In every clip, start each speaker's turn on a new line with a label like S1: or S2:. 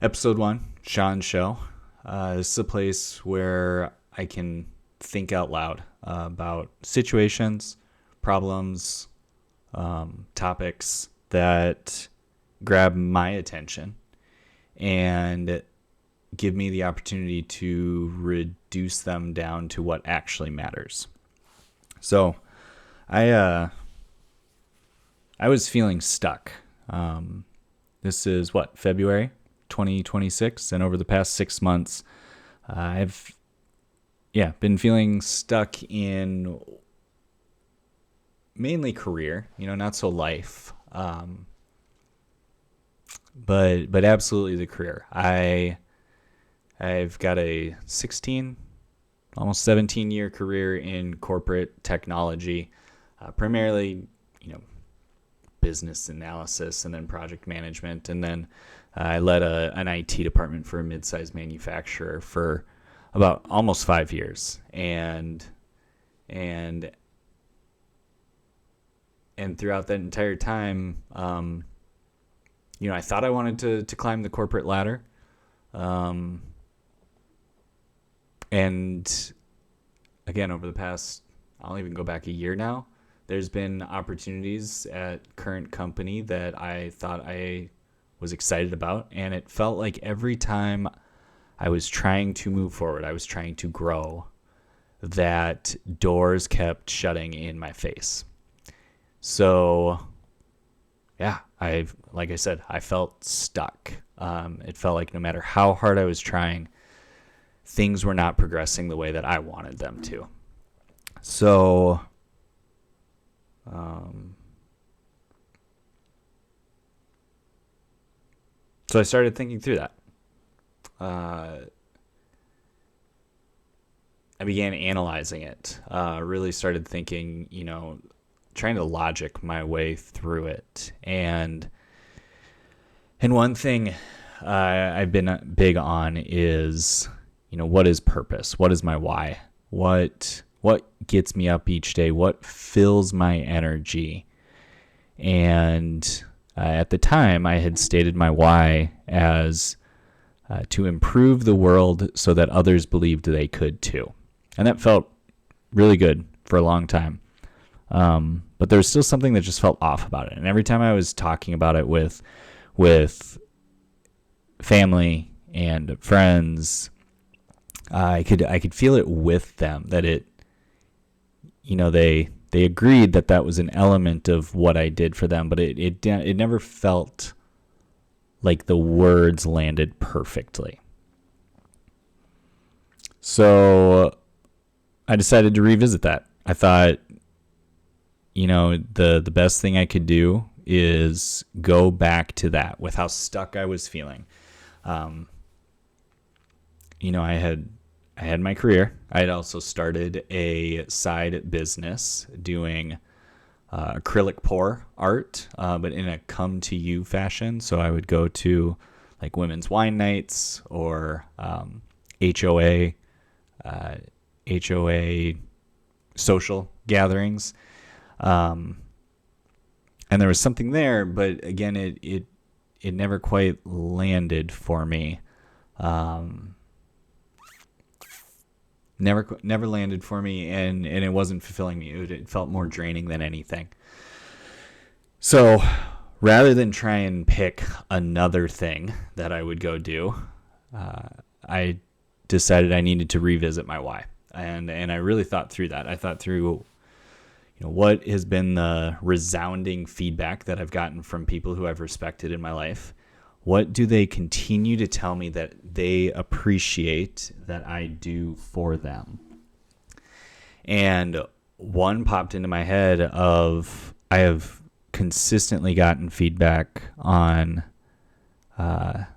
S1: Episode 1, Sean Show. This is a place where I can think out loud about situations, problems, topics that grab my attention and give me the opportunity to reduce them down to what actually matters. So I was feeling stuck. This is February 2026, and over the past 6 months, I've been feeling stuck in mainly career, not so life, but absolutely the career. I've got a 16, almost 17-year career in corporate technology, primarily, business analysis and then project management. And then I led an IT department for a mid-sized manufacturer for about almost 5 years. And throughout that entire time, I thought I wanted to climb the corporate ladder. And again, over the past, I'll even go back a year now, there's been opportunities at current company that I thought I was excited about. And it felt like every time I was trying to move forward, I was trying to grow, that doors kept shutting in my face. So, like I said, I felt stuck. It felt like no matter how hard I was trying, things were not progressing the way that I wanted them to. So, I started thinking through that. I began analyzing it. Really started thinking, trying to logic my way through it. And one thing I've been big on is, what is purpose? What is my why? What gets me up each day? What fills my energy? And at the time, I had stated my why as to improve the world so that others believed they could too. And that felt really good for a long time. But there was still something that just felt off about it. And every time I was talking about it with family and friends, I could feel it with them that it, they agreed that was an element of what I did for them, but it never felt like the words landed perfectly. So I decided to revisit that. I thought, the best thing I could do is go back to that with how stuck I was feeling. I had my career. I had also started a side business doing acrylic pour art, but in a come to you fashion. So I would go to like women's wine nights or HOA social gatherings. And there was something there, but again, it never quite landed for me. Never landed for me, and it wasn't fulfilling me. It felt more draining than anything. So rather than try and pick another thing that I would go do, I decided I needed to revisit my why. And I really thought through that. I thought through, what has been the resounding feedback that I've gotten from people who I've respected in my life? What do they continue to tell me that they appreciate that I do for them? And one popped into my head of, I have consistently gotten feedback on, sorry,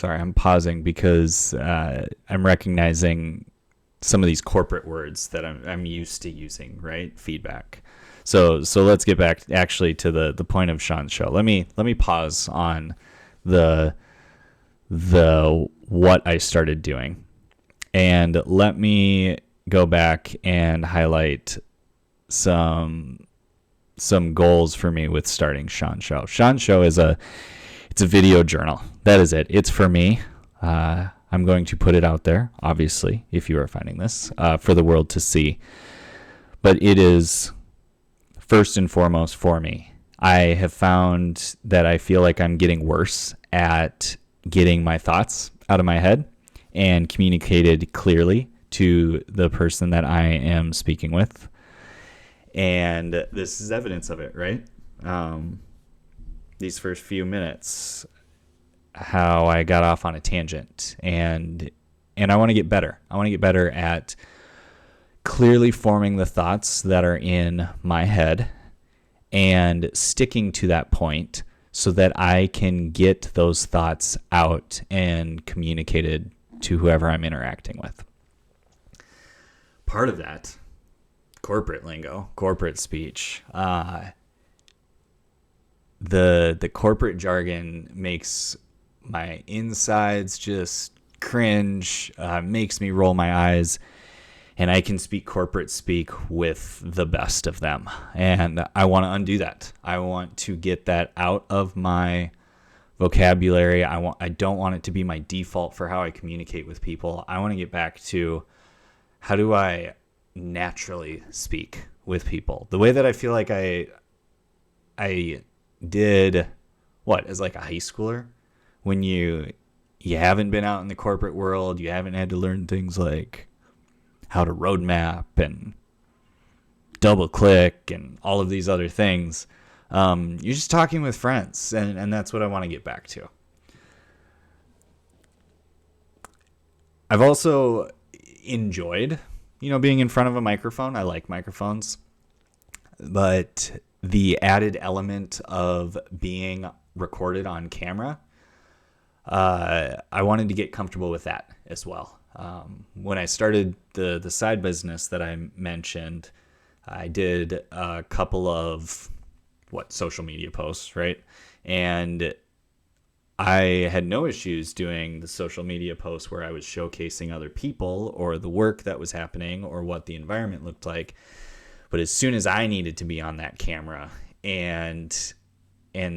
S1: I'm pausing because I'm recognizing some of these corporate words that I'm used to using, right? Feedback. So let's get back actually to the point of Sean's show. Let me pause on the what I started doing, and let me go back and highlight some goals for me with starting Sean's show. Sean's show is It's a video journal. That is it. It's for me. I'm going to put it out there, obviously, if you are finding this, for the world to see. But it is first and foremost for me. I have found that I feel like I'm getting worse at getting my thoughts out of my head and communicated clearly to the person that I am speaking with. And this is evidence of it, right? These first few minutes, how I got off on a tangent, and I want to get better. I want to get better at clearly forming the thoughts that are in my head and sticking to that point so that I can get those thoughts out and communicated to whoever I'm interacting with. Part of that, corporate lingo, corporate speech, the corporate jargon makes my insides just cringe, makes me roll my eyes, and I can speak corporate speak with the best of them. And I want to undo that. I want to get that out of my vocabulary. I don't want it to be my default for how I communicate with people. I want to get back to, how do I naturally speak with people? The way that I feel like I did, as like a high schooler, when you haven't been out in the corporate world, you haven't had to learn things like how to roadmap and double click and all of these other things. You're just talking with friends, and that's what I want to get back to. I've also enjoyed, being in front of a microphone. I like microphones, but the added element of being recorded on camera, I wanted to get comfortable with that as well. When I started the side business that I mentioned, I did a couple of social media posts, right? And I had no issues doing the social media posts where I was showcasing other people or the work that was happening or what the environment looked like. But as soon as I needed to be on that camera and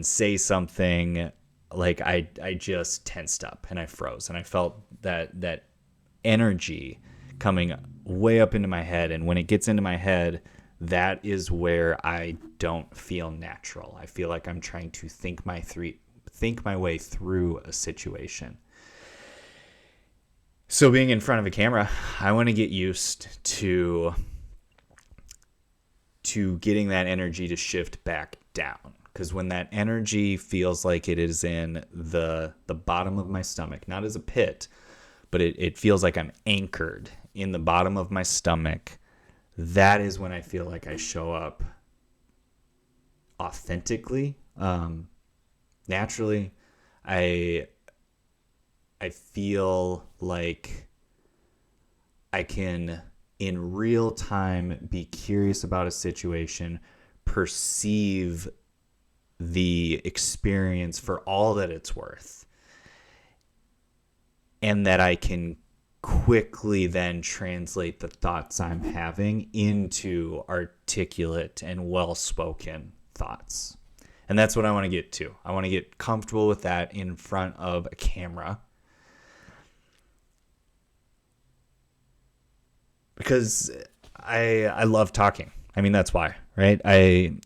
S1: say something, like I just tensed up and I froze, and I felt that energy coming way up into my head. And when it gets into my head, that is where I don't feel natural. I feel like I'm trying to think my way through a situation. So being in front of a camera, I want to get used to getting that energy to shift back down. Because when that energy feels like it is in the bottom of my stomach, not as a pit, but it feels like I'm anchored in the bottom of my stomach, that is when I feel like I show up authentically, naturally. I feel like I can, in real time, be curious about a situation, perceive the experience for all that it's worth, and that I can quickly then translate the thoughts I'm having into articulate and well-spoken thoughts. And that's what I want to get to. I want to get comfortable with that in front of a camera. Because I love talking. I mean, that's why, right?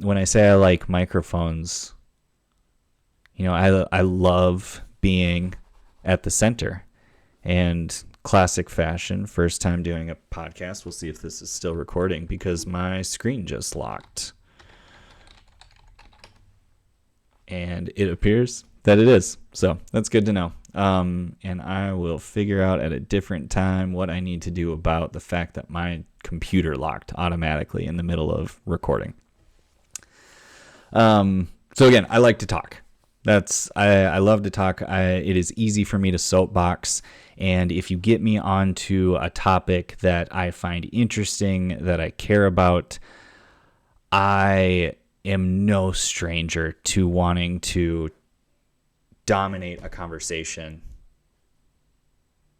S1: When I say I like microphones, I love being at the center. And classic fashion, first time doing a podcast. We'll see if this is still recording because my screen just locked. And it appears that it is. So that's good to know. And I will figure out at a different time what I need to do about the fact that my computer locked automatically in the middle of recording. So again, I like to talk. I love to talk. It is easy for me to soapbox. And if you get me onto a topic that I find interesting, that I care about, I am no stranger to wanting to dominate a conversation,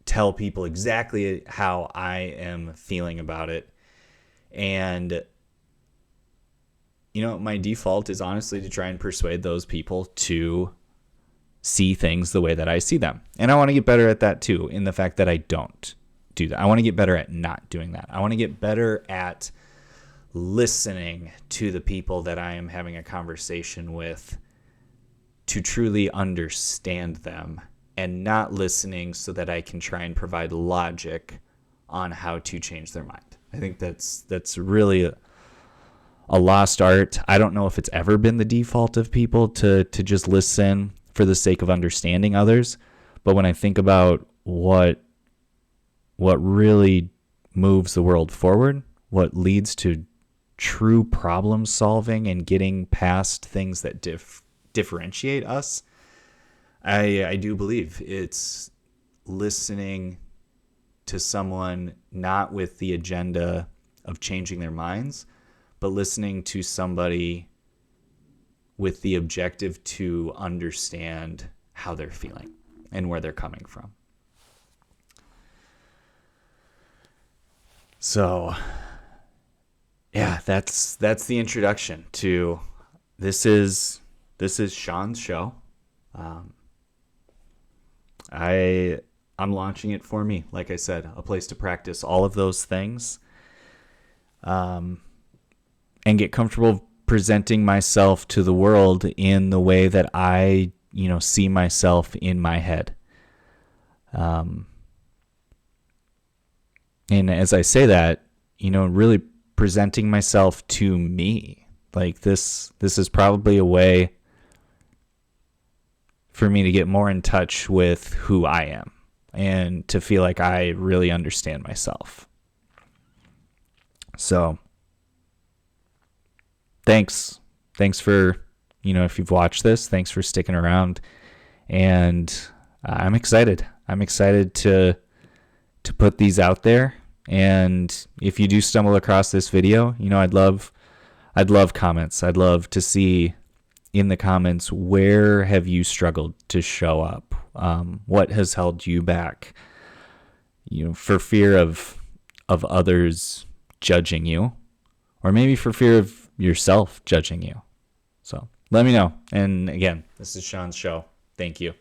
S1: tell people exactly how I am feeling about it. And, my default is honestly to try and persuade those people to see things the way that I see them. And I want to get better at that too, in the fact that I don't do that. I want to get better at not doing that. I want to get better at listening to the people that I am having a conversation with to truly understand them, and not listening so that I can try and provide logic on how to change their mind. I think that's really a lost art. I don't know if it's ever been the default of people to just listen for the sake of understanding others. But when I think about what really moves the world forward, what leads to true problem solving and getting past things that differentiate us, I do believe it's listening to someone not with the agenda of changing their minds, but listening to somebody with the objective to understand how they're feeling and where they're coming from. So, yeah, that's the introduction to this is Sean's show. I'm launching it for me, like I said, a place to practice all of those things, and get comfortable presenting myself to the world in the way that I, see myself in my head. And as I say that, really presenting myself to me, like this is probably a way for me to get more in touch with who I am and to feel like I really understand myself. So thanks for, if you've watched this, thanks for sticking around. And I'm excited to put these out there. And if you do stumble across this video, I'd love comments. I'd love to see in the comments, where have you struggled to show up? What has held you back? For fear of others judging you, or maybe for fear of yourself judging you. So let me know. And again, this is Sean's show. Thank you.